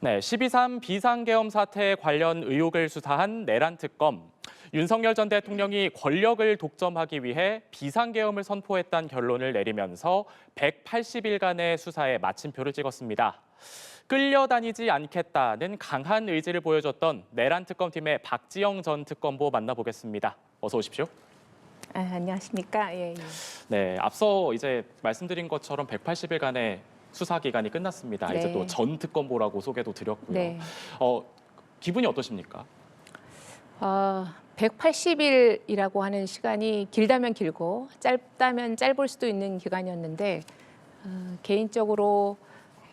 네, 12.3 비상계엄 사태 관련 의혹을 수사한 내란 특검. 윤석열 전 대통령이 권력을 독점하기 위해 비상계엄을 선포했다는 결론을 내리면서 180일간의 수사에 마침표를 찍었습니다. 끌려다니지 않겠다는 강한 의지를 보여줬던 내란 특검팀의 박지영 전 특검보 만나보겠습니다. 어서 오십시오. 안녕하십니까. 예, 예. 네, 앞서 이제 말씀드린 것처럼 180일간의 수사 기간이 끝났습니다. 네. 이제 또 전 특검보라고 소개도 드렸고요. 네. 기분이 어떠십니까? 180일이라고 하는 시간이 길다면 길고 짧다면 짧을 수도 있는 기간이었는데 개인적으로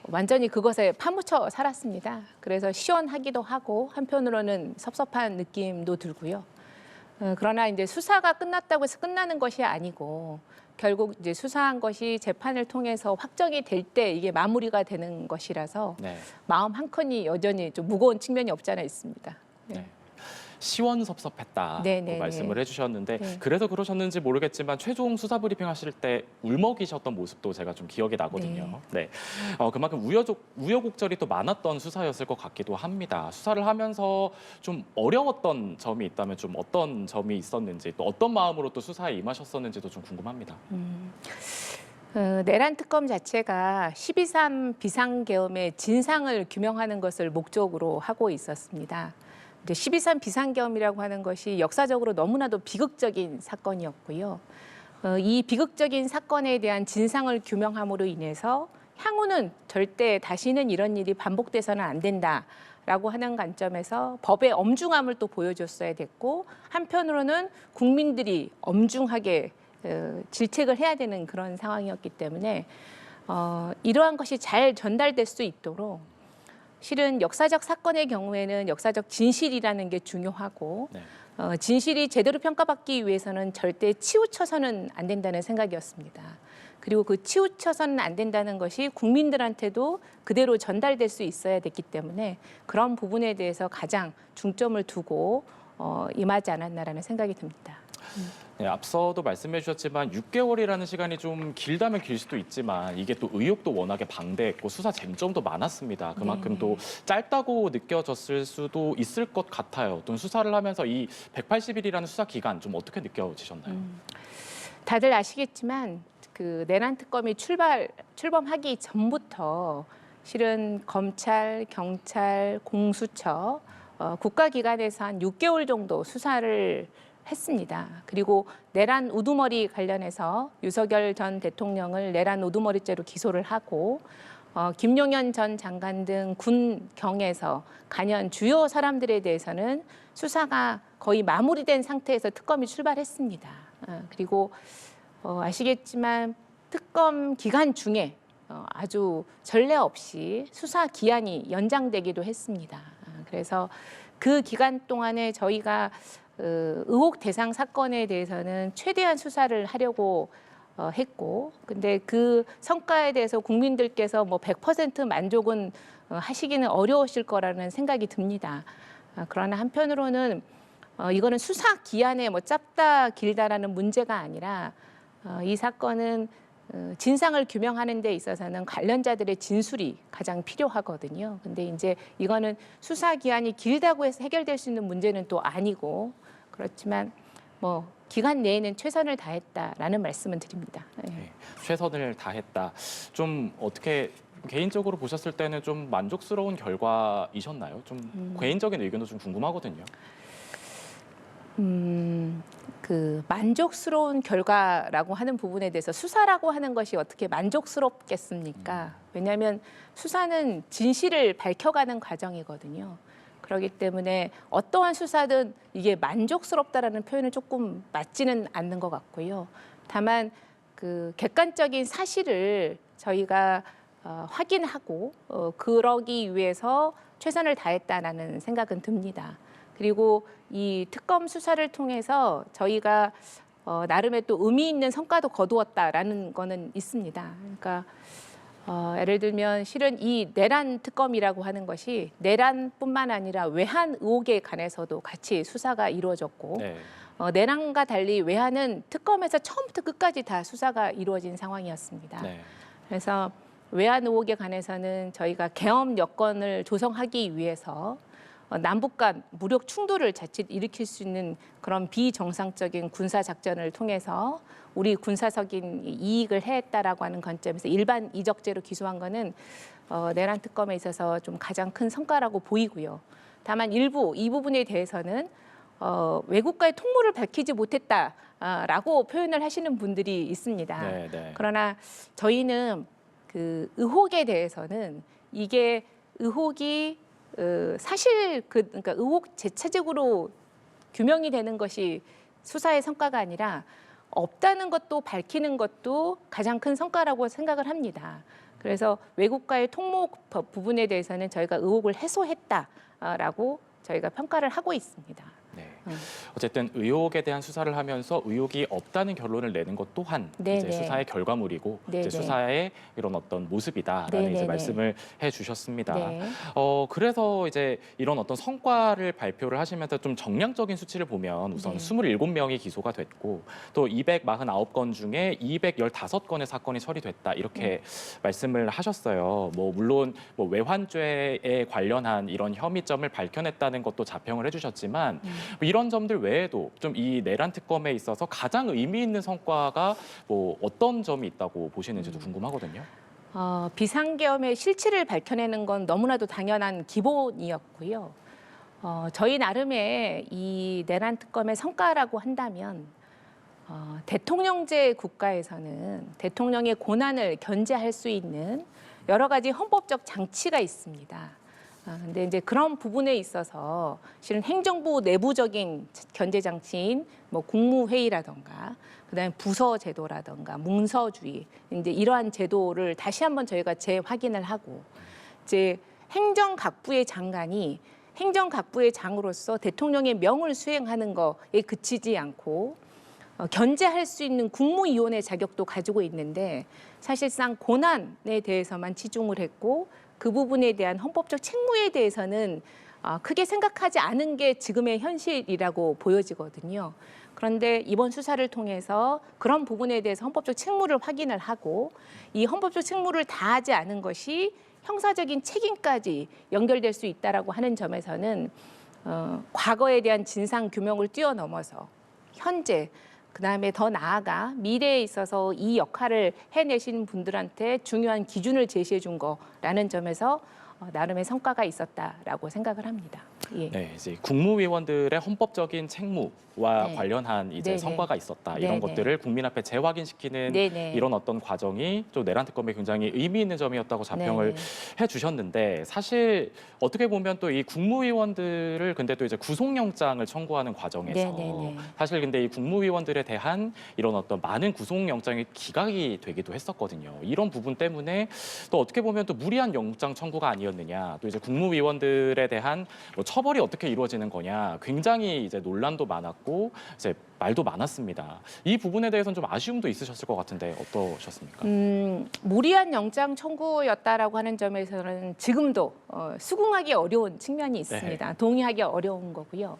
완전히 그것에 파묻혀 살았습니다. 그래서 시원하기도 하고 한편으로는 섭섭한 느낌도 들고요. 그러나 이제 수사가 끝났다고 해서 끝나는 것이 아니고 결국 이제 수사한 것이 재판을 통해서 확정이 될 때 이게 마무리가 되는 것이라서 네. 마음 한켠이 여전히 좀 무거운 측면이 없지 않아 있습니다. 네. 네. 시원섭섭했다고 네. 말씀을 해주셨는데 네. 그래서 그러셨는지 모르겠지만 최종 수사 브리핑 하실 때 울먹이셨던 모습도 제가 좀 기억이 나거든요. 네. 그만큼 우여곡절이 또 많았던 수사였을 것 같기도 합니다. 수사를 하면서 좀 어려웠던 점이 있다면 좀 어떤 점이 있었는지 또 어떤 마음으로 또 수사에 임하셨었는지도 좀 궁금합니다. 내란 특검 자체가 12.3 비상계엄의 진상을 규명하는 것을 목적으로 하고 있었습니다. 12.3 비상계엄이라고 하는 것이 역사적으로 너무나도 비극적인 사건이었고요. 이 비극적인 사건에 대한 진상을 규명함으로 인해서 향후는 절대 다시는 이런 일이 반복돼서는 안 된다라고 하는 관점에서 법의 엄중함을 또 보여줬어야 됐고 한편으로는 국민들이 엄중하게 질책을 해야 되는 그런 상황이었기 때문에 이러한 것이 잘 전달될 수 있도록 실은 역사적 사건의 경우에는 역사적 진실이라는 게 중요하고 네. 진실이 제대로 평가받기 위해서는 절대 치우쳐서는 안 된다는 생각이었습니다. 그리고 그 치우쳐서는 안 된다는 것이 국민들한테도 그대로 전달될 수 있어야 됐기 때문에 그런 부분에 대해서 가장 중점을 두고 임하지 않았나라는 생각이 듭니다. 네, 앞서도 말씀해 주셨지만 6개월이라는 시간이 좀 길다면 길 수도 있지만 이게 또 의혹도 워낙에 방대했고 수사 쟁점도 많았습니다. 그만큼 또 짧다고 느껴졌을 수도 있을 것 같아요. 또 수사를 하면서 이 180일이라는 수사 기간 좀 어떻게 느껴지셨나요? 다들 아시겠지만 그 내란 특검이 출범하기 전부터 실은 검찰, 경찰, 공수처 국가기관에서 한 6개월 정도 수사를 했습니다. 그리고 내란 우두머리 관련해서 윤석열 전 대통령을 내란 우두머리죄로 기소를 하고 김용현 전 장관 등 군경에서 관련 주요 사람들에 대해서는 수사가 거의 마무리된 상태에서 특검이 출발했습니다. 그리고 아시겠지만 특검 기간 중에 아주 전례 없이 수사 기한이 연장되기도 했습니다. 그래서 그 기간 동안에 저희가 의혹 대상 사건에 대해서는 최대한 수사를 하려고 했고, 근데 그 성과에 대해서 국민들께서 뭐 100% 만족은 하시기는 어려우실 거라는 생각이 듭니다. 그러나 한편으로는 이거는 수사 기한에 뭐 짧다 길다라는 문제가 아니라 이 사건은 진상을 규명하는 데 있어서는 관련자들의 진술이 가장 필요하거든요. 근데 이제 이거는 수사 기한이 길다고 해서 해결될 수 있는 문제는 또 아니고 그렇지만 뭐 기간 내에는 최선을 다했다라는 말씀은 드립니다. 네, 최선을 다했다. 좀 어떻게 개인적으로 보셨을 때는 좀 만족스러운 결과이셨나요? 좀 개인적인 의견도 좀 궁금하거든요. 그 만족스러운 결과라고 하는 부분에 대해서 수사라고 하는 것이 어떻게 만족스럽겠습니까? 왜냐하면 수사는 진실을 밝혀가는 과정이거든요. 그렇기 때문에 어떠한 수사든 이게 만족스럽다라는 표현은 조금 맞지는 않는 것 같고요. 다만 그 객관적인 사실을 저희가 확인하고 그러기 위해서 최선을 다했다라는 생각은 듭니다. 그리고 이 특검 수사를 통해서 저희가 나름의 또 의미 있는 성과도 거두었다라는 거는 있습니다. 그러니까 예를 들면 실은 이 내란 특검이라고 하는 것이 내란뿐만 아니라 외환 의혹에 관해서도 같이 수사가 이루어졌고 네. 내란과 달리 외환은 특검에서 처음부터 끝까지 다 수사가 이루어진 상황이었습니다. 네. 그래서 외환 의혹에 관해서는 저희가 계엄 여건을 조성하기 위해서 남북 간 무력 충돌을 자칫 일으킬 수 있는 그런 비정상적인 군사 작전을 통해서 우리 군사적인 이익을 해했다라고 하는 관점에서 일반 이적죄로 기소한 거는 내란 특검에 있어서 좀 가장 큰 성과라고 보이고요. 다만 일부 이 부분에 대해서는 외국과의 통모를 밝히지 못했다라고 표현을 하시는 분들이 있습니다. 네, 네. 그러나 저희는 그 의혹에 대해서는 이게 의혹이 사실 그러니까 의혹 재체적으로 규명이 되는 것이 수사의 성과가 아니라 없다는 것도 밝히는 것도 가장 큰 성과라고 생각을 합니다. 그래서 외국과의 통모 부분에 대해서는 저희가 의혹을 해소했다라고 저희가 평가를 하고 있습니다. 네. 어쨌든 의혹에 대한 수사를 하면서 의혹이 없다는 결론을 내는 것 또한 이제 수사의 결과물이고 이제 수사의 이런 어떤 모습이다라는 이제 말씀을 해주셨습니다. 네. 그래서 이제 이런 어떤 성과를 발표를 하시면서 좀 정량적인 수치를 보면 우선 27명이 기소가 됐고 또 249건 중에 215건의 사건이 처리됐다 이렇게 말씀을 하셨어요. 뭐 물론 뭐 외환죄에 관련한 이런 혐의점을 밝혀냈다는 것도 자평을 해주셨지만. 이런 점들 외에도 좀 이 내란 특검에 있어서 가장 의미 있는 성과가 뭐 어떤 점이 있다고 보시는지도 궁금하거든요. 비상계엄의 실체를 밝혀내는 건 너무나도 당연한 기본이었고요. 저희 나름의 이 내란 특검의 성과라고 한다면 대통령제 국가에서는 대통령의 권한을 견제할 수 있는 여러 가지 헌법적 장치가 있습니다. 근데 이제 그런 부분에 있어서 실은 행정부 내부적인 견제 장치인 뭐 국무회의라던가 그다음에 부서 제도라던가 문서주의 이제 이러한 제도를 다시 한번 저희가 재확인을 하고 이제 행정각부의 장관이 행정각부의 장으로서 대통령의 명을 수행하는 거에 그치지 않고 견제할 수 있는 국무위원회 자격도 가지고 있는데 사실상 권한에 대해서만 치중을 했고 그 부분에 대한 헌법적 책무에 대해서는 크게 생각하지 않은 게 지금의 현실이라고 보여지거든요. 그런데 이번 수사를 통해서 그런 부분에 대해서 헌법적 책무를 확인을 하고 이 헌법적 책무를 다하지 않은 것이 형사적인 책임까지 연결될 수 있다라고 하는 점에서는 과거에 대한 진상 규명을 뛰어넘어서 현재 그다음에 더 나아가 미래에 있어서 이 역할을 해내신 분들한테 중요한 기준을 제시해 준 거라는 점에서 나름의 성과가 있었다라고 생각을 합니다. 예. 네, 이제 국무위원들의 헌법적인 책무와 네. 관련한 이제 네네. 성과가 있었다 이런 네네. 것들을 국민 앞에 재확인시키는 네네. 이런 어떤 과정이 또 내란 특검에 굉장히 의미 있는 점이었다고 자평을 해주셨는데 사실 어떻게 보면 또 이 국무위원들을 근데 또 이제 구속영장을 청구하는 과정에서 네네네. 사실 근데 이 국무위원들에 대한 이런 어떤 많은 구속영장이 기각이 되기도 했었거든요. 이런 부분 때문에 또 어떻게 보면 또 무리한 영장 청구가 아니었느냐, 또 이제 국무위원들에 대한 뭐 처벌이 어떻게 이루어지는 거냐, 굉장히 이제 논란도 많았고 이제 말도 많았습니다. 이 부분에 대해서는 좀 아쉬움도 있으셨을 것 같은데 어떠셨습니까? 무리한 영장 청구였다라고 하는 점에서는 지금도 수긍하기 어려운 측면이 있습니다. 네. 동의하기 어려운 거고요.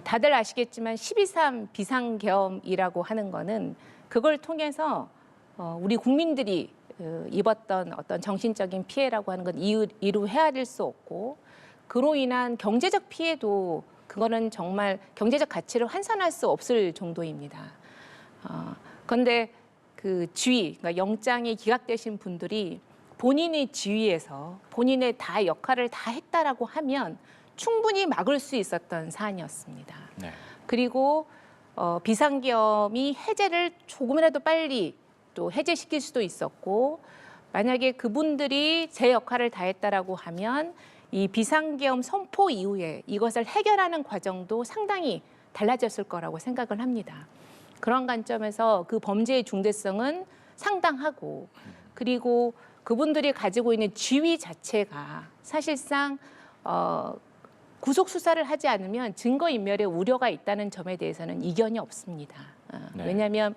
다들 아시겠지만 12.3 비상계엄이라고 하는 거는 그걸 통해서 우리 국민들이 입었던 어떤 정신적인 피해라고 하는 건 이루 헤아릴 수 없고 그로 인한 경제적 피해도 그거는 정말 경제적 가치를 환산할 수 없을 정도입니다. 그런데 그 지위, 그러니까 영장이 기각되신 분들이 본인의 지위에서 본인의 다 역할을 다 했다라고 하면 충분히 막을 수 있었던 사안이었습니다. 네. 그리고 비상계엄이 해제를 조금이라도 빨리 또 해제시킬 수도 있었고 만약에 그분들이 제 역할을 다했다라고 하면 이 비상계엄 선포 이후에 이것을 해결하는 과정도 상당히 달라졌을 거라고 생각을 합니다. 그런 관점에서 그 범죄의 중대성은 상당하고 그리고 그분들이 가지고 있는 지위 자체가 사실상 구속 수사를 하지 않으면 증거인멸의 우려가 있다는 점에 대해서는 이견이 없습니다. 네. 왜냐하면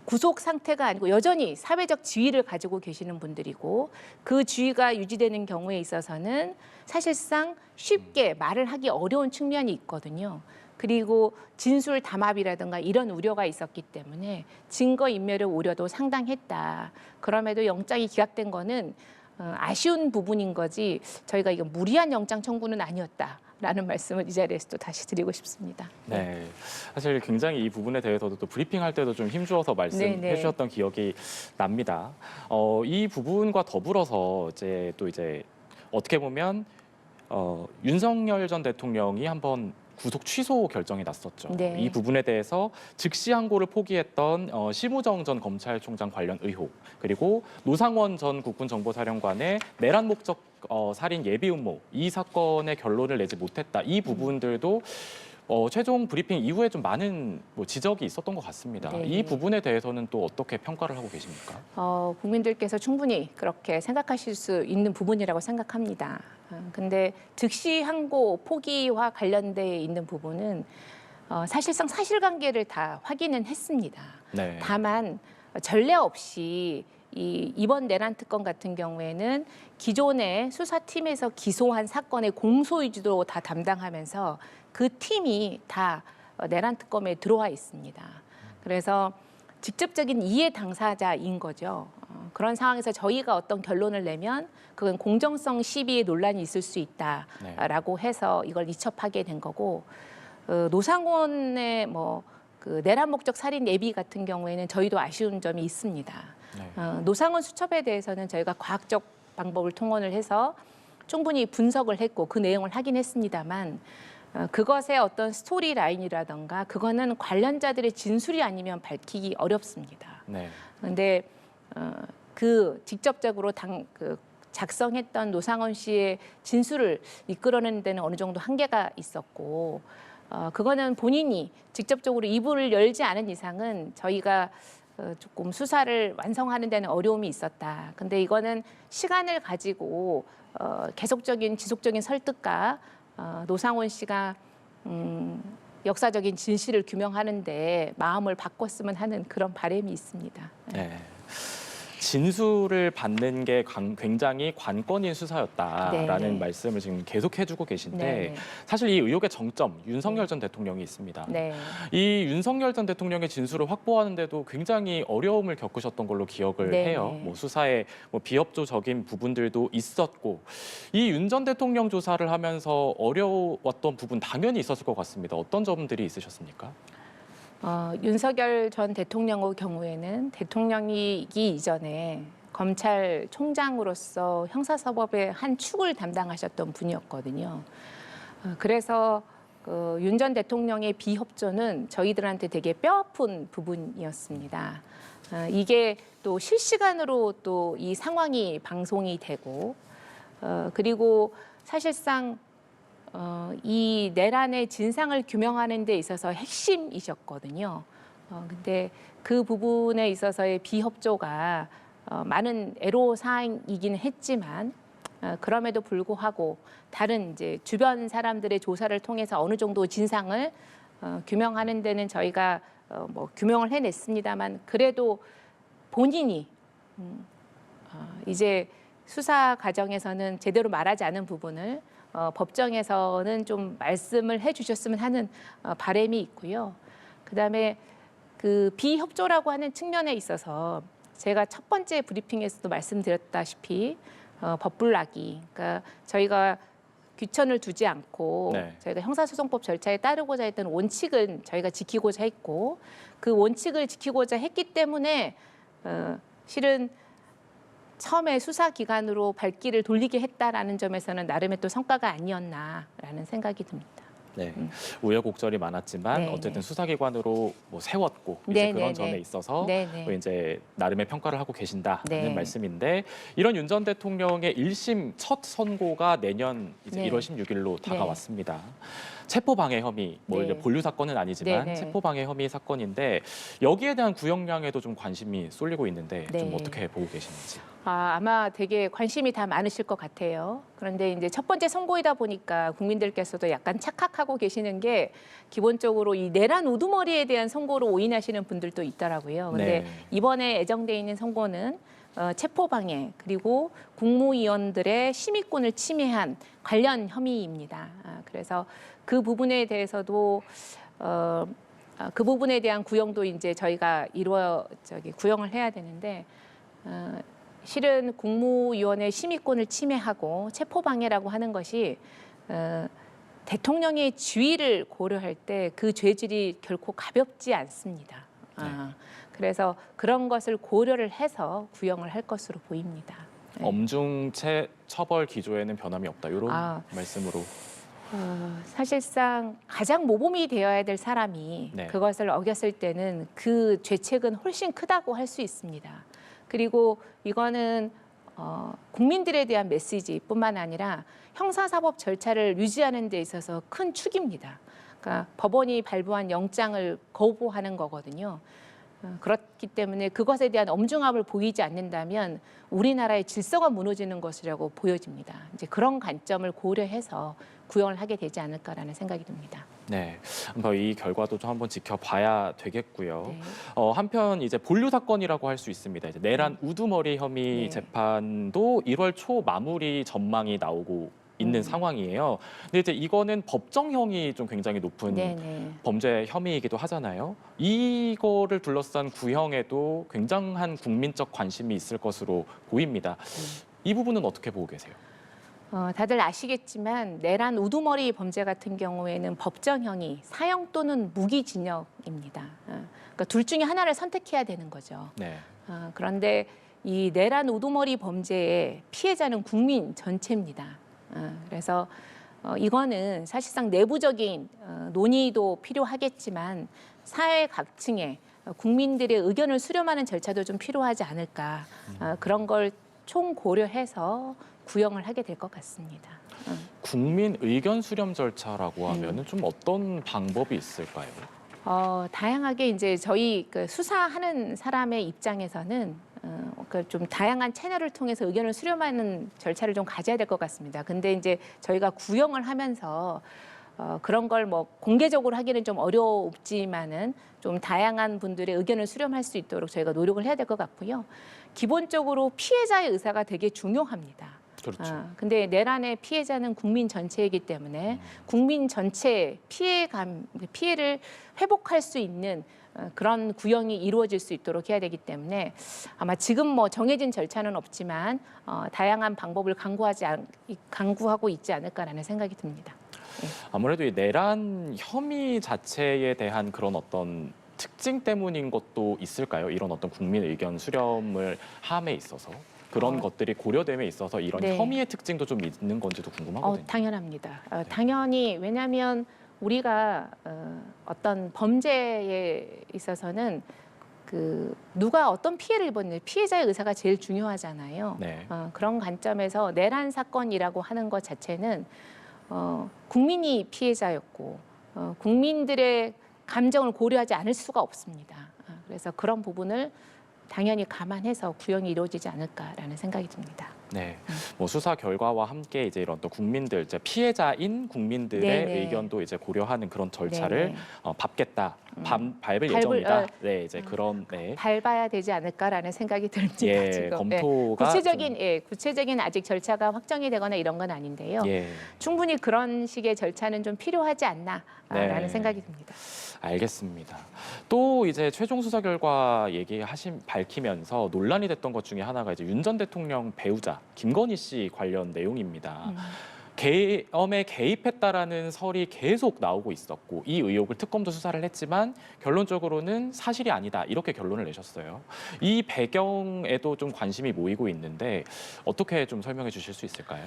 구속 상태가 아니고 여전히 사회적 지위를 가지고 계시는 분들이고 그 지위가 유지되는 경우에 있어서는 사실상 쉽게 말을 하기 어려운 측면이 있거든요. 그리고 진술 담합이라든가 이런 우려가 있었기 때문에 증거 인멸의 우려도 상당했다. 그럼에도 영장이 기각된 거는 아쉬운 부분인 거지 저희가 이거 무리한 영장 청구는 아니었다라는 말씀을 이 자리에서 또 다시 드리고 싶습니다. 네, 사실 굉장히 이 부분에 대해서도 또 브리핑할 때도 좀 힘주어서 말씀해 네. 주셨던 기억이 납니다. 이 부분과 더불어서 이제 어떻게 보면 윤석열 전 대통령이 한번 구속 취소 결정이 났었죠. 네. 이 부분에 대해서 즉시 항고를 포기했던 심우정 전 검찰총장 관련 의혹, 그리고 노상원 전 국군정보사령관의 내란 목적 살인 예비 음모, 이 사건의 결론을 내지 못했다. 이 부분들도 최종 브리핑 이후에 좀 많은 지적이 있었던 것 같습니다. 네. 이 부분에 대해서는 또 어떻게 평가를 하고 계십니까? 국민들께서 충분히 그렇게 생각하실 수 있는 부분이라고 생각합니다. 근데 즉시 항고 포기와 관련돼 있는 부분은 사실상 사실관계를 다 확인은 했습니다. 네. 다만 전례 없이 이번 내란 특검 같은 경우에는 기존의 수사팀에서 기소한 사건의 공소유지도 다 담당하면서 그 팀이 다 내란 특검에 들어와 있습니다. 그래서 직접적인 이해 당사자인 거죠. 그런 상황에서 저희가 어떤 결론을 내면 그건 공정성 시비에 논란이 있을 수 있다라고 해서 이걸 이첩하게 된 거고, 노상원의 그 내란 목적 살인 예비 같은 경우에는 저희도 아쉬운 점이 있습니다. 네. 노상원 수첩에 대해서는 저희가 과학적 방법을 통원을 해서 충분히 분석을 했고 그 내용을 확인했습니다만 그것의 어떤 스토리 라인이라던가 그거는 관련자들의 진술이 아니면 밝히기 어렵습니다. 네. 그런데 그 직접적으로 작성했던 노상원 씨의 진술을 이끌어내는 데는 어느 정도 한계가 있었고, 그거는 본인이 직접적으로 입을 열지 않은 이상은 저희가 조금 수사를 완성하는 데는 어려움이 있었다. 근데 이거는 시간을 가지고 계속적인 지속적인 설득과 노상원 씨가 역사적인 진실을 규명하는데 마음을 바꿨으면 하는 그런 바람이 있습니다. 네. 진술을 받는 게 굉장히 관건인 수사였다라는 네. 말씀을 지금 계속 해주고 계신데 네. 사실 이 의혹의 정점, 윤석열 전 대통령이 있습니다. 네. 이 윤석열 전 대통령의 진술을 확보하는데도 굉장히 어려움을 겪으셨던 걸로 기억을 네. 해요. 사회에 비협조적인 부분들도 있었고, 이 윤 전 대통령 조사를 하면서 어려웠던 부분 당연히 있었을 것 같습니다. 어떤 점들이 있으셨습니까? 윤석열 전 대통령의 경우에는 대통령이기 이전에 검찰총장으로서 형사사법의 한 축을 담당하셨던 분이었거든요. 그래서 윤 전 대통령의 비협조는 저희들한테 되게 뼈아픈 부분이었습니다. 이게 또 실시간으로 또 이 상황이 방송이 되고, 그리고 사실상 이 내란의 진상을 규명하는 데 있어서 핵심이셨거든요. 근데 그 부분에 있어서의 비협조가 많은 애로사항이긴 했지만 그럼에도 불구하고 다른 이제 주변 사람들의 조사를 통해서 어느 정도 진상을 규명하는 데는 저희가 규명을 해냈습니다만 그래도 본인이 이제 수사 과정에서는 제대로 말하지 않은 부분을 법정에서는 좀 말씀을 해주셨으면 하는 바람이 있고요. 그다음에 그 비협조라고 하는 측면에 있어서 제가 첫 번째 브리핑에서도 말씀드렸다시피 법불나기, 그러니까 저희가 귀천을 두지 않고 네. 저희가 형사소송법 절차에 따르고자 했던 원칙은 저희가 지키고자 했고 그 원칙을 지키고자 했기 때문에 실은 처음에 수사기관으로 발길을 돌리게 했다라는 점에서는 나름의 또 성과가 아니었나라는 생각이 듭니다. 네, 우여곡절이 많았지만 네, 어쨌든 네. 수사기관으로 세웠고 이제 네, 그런 네, 점에 네. 있어서 네, 네. 이제 나름의 평가를 하고 계신다는 네. 말씀인데, 이런 윤 전 대통령의 1심 첫 선고가 내년 이제 네. 1월 16일로 다가왔습니다. 체포방해 혐의, 네. 이제 본류 사건은 아니지만 네, 네. 체포방해 혐의 사건인데 여기에 대한 구형량에도 좀 관심이 쏠리고 있는데 좀 네. 어떻게 보고 계시는지. 아마 되게 관심이 다 많으실 것 같아요. 그런데 이제 첫 번째 선고이다 보니까 국민들께서도 약간 착각하고 계시는 게 기본적으로 이 내란 우두머리에 대한 선고로 오인하시는 분들도 있더라고요. 근데 네. 이번에 예정돼 있는 선고는 체포방해 그리고 국무위원들의 심의권을 침해한 관련 혐의입니다. 그래서 그 부분에 대해서도 그 부분에 대한 구형도 이제 저희가 구형을 해야 되는데 실은 국무위원회 심의권을 침해하고 체포방해라고 하는 것이 대통령의 지위를 고려할 때 그 죄질이 결코 가볍지 않습니다. 그래서 그런 것을 고려를 해서 구형을 할 것으로 보입니다. 네. 엄중체 처벌 기조에는 변함이 없다. 이런 말씀으로. 사실상 가장 모범이 되어야 될 사람이 네. 그것을 어겼을 때는 그 죄책은 훨씬 크다고 할 수 있습니다. 그리고 이거는 국민들에 대한 메시지뿐만 아니라 형사사법 절차를 유지하는 데 있어서 큰 축입니다. 그러니까 법원이 발부한 영장을 거부하는 거거든요. 그렇기 때문에 그것에 대한 엄중함을 보이지 않는다면 우리나라의 질서가 무너지는 것이라고 보여집니다. 이제 그런 관점을 고려해서 구형을 하게 되지 않을까라는 생각이 듭니다. 네, 한번 이 결과도 좀 한번 지켜봐야 되겠고요. 네. 한편 이제 본류 사건이라고 할 수 있습니다. 이제 내란 우두머리 혐의 네. 재판도 1월 초 마무리 전망이 나오고 있는 상황이에요. 근데 이제 이거는 법정형이 좀 굉장히 높은 네네. 범죄 혐의이기도 하잖아요. 이거를 둘러싼 구형에도 굉장한 국민적 관심이 있을 것으로 보입니다. 이 부분은 어떻게 보고 계세요? 다들 아시겠지만 내란 우두머리 범죄 같은 경우에는 법정형이 사형 또는 무기징역입니다. 그러니까 둘 중에 하나를 선택해야 되는 거죠. 네. 그런데 이 내란 우두머리 범죄의 피해자는 국민 전체입니다. 그래서 이거는 사실상 내부적인 논의도 필요하겠지만 사회 각층의 국민들의 의견을 수렴하는 절차도 좀 필요하지 않을까. 그런 걸 총 고려해서 구형을 하게 될 것 같습니다. 국민 의견 수렴 절차라고 하면은 좀 어떤 방법이 있을까요? 다양하게 이제 저희 그 수사하는 사람의 입장에서는 좀 다양한 채널을 통해서 의견을 수렴하는 절차를 좀 가져야 될 것 같습니다. 근데 이제 저희가 구형을 하면서 그런 걸 뭐 공개적으로 하기는 좀 어렵지만은 좀 다양한 분들의 의견을 수렴할 수 있도록 저희가 노력을 해야 될 것 같고요. 기본적으로 피해자의 의사가 되게 중요합니다. 그렇죠. 근데 내란의 피해자는 국민 전체이기 때문에 국민 전체 피해를 회복할 수 있는 그런 구형이 이루어질 수 있도록 해야 되기 때문에 아마 지금 뭐 정해진 절차는 없지만 다양한 방법을 강구하고 있지 않을까라는 생각이 듭니다. 아무래도 이 내란 혐의 자체에 대한 그런 어떤 특징 때문인 것도 있을까요? 이런 어떤 국민 의견 수렴을 함에 있어서 그런 것들이 고려됨에 있어서 이런 네. 혐의의 특징도 좀 있는 건지도 궁금하거든요. 당연합니다. 당연히 왜냐하면 우리가 어떤 범죄에 있어서는 누가 어떤 피해를 입었는지 피해자의 의사가 제일 중요하잖아요. 네. 그런 관점에서 내란 사건이라고 하는 것 자체는 국민이 피해자였고 국민들의 감정을 고려하지 않을 수가 없습니다. 그래서 그런 부분을 당연히 감안해서 구형이 이루어지지 않을까라는 생각이 듭니다. 네, 뭐 수사 결과와 함께 이제 이런 또 국민들, 이제 피해자인 국민들의 네네. 의견도 이제 고려하는 그런 절차를 네네. 밟을 예정이다. 네, 이제 그런 밟아야 되지 않을까라는 생각이 듭니다. 예, 지금. 검토가 구체적인 아직 절차가 확정이 되거나 이런 건 아닌데요. 예. 충분히 그런 식의 절차는 좀 필요하지 않나라는 네. 생각이 듭니다. 알겠습니다. 또 이제 최종 수사 결과 밝히면서 논란이 됐던 것 중에 하나가 이제 윤 전 대통령 배우자 김건희 씨 관련 내용입니다. 계엄에 개입했다라는 설이 계속 나오고 있었고 이 의혹을 특검도 수사를 했지만 결론적으로는 사실이 아니다 이렇게 결론을 내셨어요. 이 배경에도 좀 관심이 모이고 있는데 어떻게 좀 설명해 주실 수 있을까요?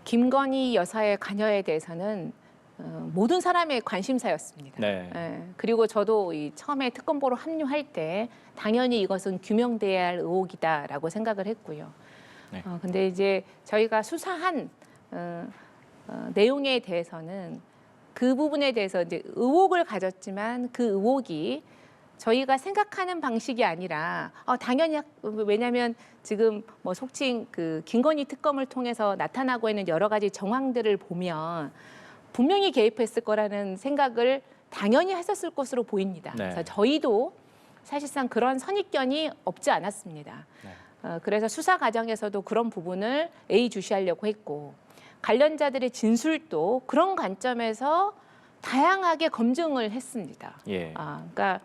김건희 여사의 관여에 대해서는 모든 사람의 관심사였습니다. 네. 그리고 저도 처음에 특검보로 합류할 때 당연히 이것은 규명돼야 할 의혹이다라고 생각을 했고요. 네. 근데 이제 저희가 수사한 내용에 대해서는 그 부분에 대해서 이제 의혹을 가졌지만 그 의혹이 저희가 생각하는 방식이 아니라 당연히 왜냐하면 지금 뭐 속칭 그 김건희 특검을 통해서 나타나고 있는 여러 가지 정황들을 보면 분명히 개입했을 거라는 생각을 당연히 했었을 것으로 보입니다. 네. 그래서 저희도 사실상 그런 선입견이 없지 않았습니다. 네. 그래서 수사 과정에서도 그런 부분을 예의주시하려고 했고 관련자들의 진술도 그런 관점에서 다양하게 검증을 했습니다. 예. 그러니까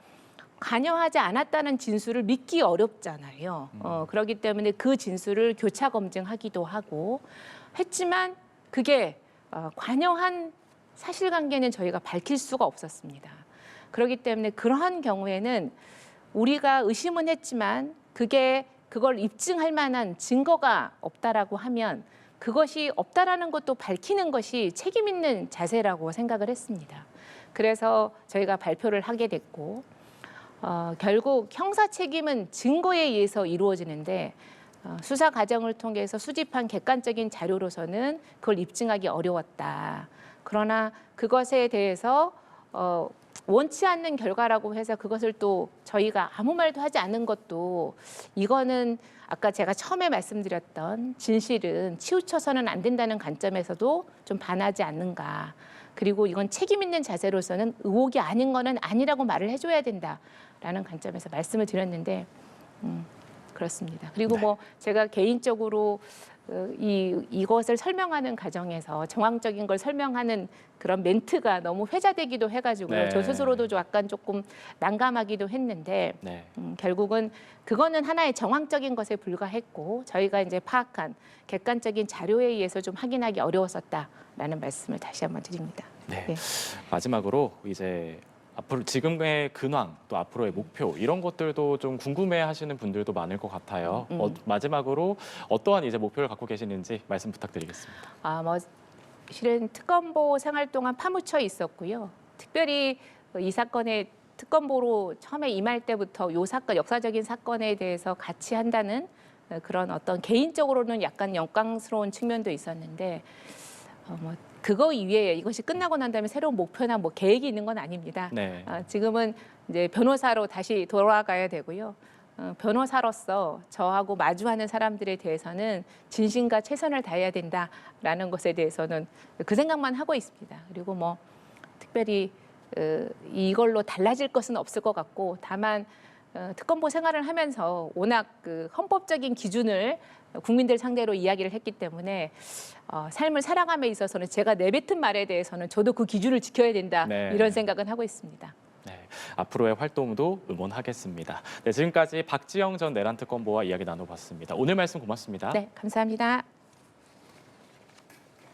관여하지 않았다는 진술을 믿기 어렵잖아요. 그렇기 때문에 그 진술을 교차 검증하기도 하고 했지만 그게 관여한 사실관계는 저희가 밝힐 수가 없었습니다. 그렇기 때문에 그러한 경우에는 우리가 의심은 했지만 그걸 입증할 만한 증거가 없다라고 하면 그것이 없다라는 것도 밝히는 것이 책임 있는 자세라고 생각을 했습니다. 그래서 저희가 발표를 하게 됐고 결국 형사 책임은 증거에 의해서 이루어지는데 수사 과정을 통해서 수집한 객관적인 자료로서는 그걸 입증하기 어려웠다. 그러나 그것에 대해서 원치 않는 결과라고 해서 그것을 또 저희가 아무 말도 하지 않는 것도 이거는 아까 제가 처음에 말씀드렸던 진실은 치우쳐서는 안 된다는 관점에서도 좀 반하지 않는가. 그리고 이건 책임 있는 자세로서는 의혹이 아닌 거는 아니라고 말을 해줘야 된다라는 관점에서 말씀을 드렸는데 그렇습니다. 그리고 뭐 제가 개인적으로 이것을 설명하는 과정에서 정황적인 걸 설명하는 그런 멘트가 너무 회자되기도 해가지고요. 네. 저 스스로도 약간 조금 난감하기도 했는데 네. 결국은 그거는 하나의 정황적인 것에 불과했고 저희가 이제 파악한 객관적인 자료에 의해서 좀 확인하기 어려웠었다라는 말씀을 다시 한번 드립니다. 네. 네. 마지막으로 이제 앞으로 지금의 근황 또 앞으로의 목표 이런 것들도 좀 궁금해하시는 분들도 많을 것 같아요. 마지막으로 어떠한 이제 목표를 갖고 계시는지 말씀 부탁드리겠습니다. 뭐 실은 특검보 생활 동안 파묻혀 있었고요. 특별히 이 사건의 특검보로 처음에 임할 때부터 이 사건 역사적인 사건에 대해서 같이 한다는 그런 어떤 개인적으로는 약간 영광스러운 측면도 있었는데 뭐 그거 이외에 이것이 끝나고 난 다음에 새로운 목표나 뭐 계획이 있는 건 아닙니다. 네. 지금은 이제 변호사로 다시 돌아가야 되고요. 변호사로서 저하고 마주하는 사람들에 대해서는 진심과 최선을 다해야 된다라는 것에 대해서는 그 생각만 하고 있습니다. 그리고 뭐 특별히 이걸로 달라질 것은 없을 것 같고 다만 특검보 생활을 하면서 워낙 그 헌법적인 기준을 국민들 상대로 이야기를 했기 때문에 삶을 살아감에 있어서는 제가 내뱉은 말에 대해서는 저도 그 기준을 지켜야 된다 네. 이런 생각은 하고 있습니다. 네, 앞으로의 활동도 응원하겠습니다. 네, 지금까지 박지영 전 내란 특검보와 이야기 나눠봤습니다. 오늘 말씀 고맙습니다. 네, 감사합니다.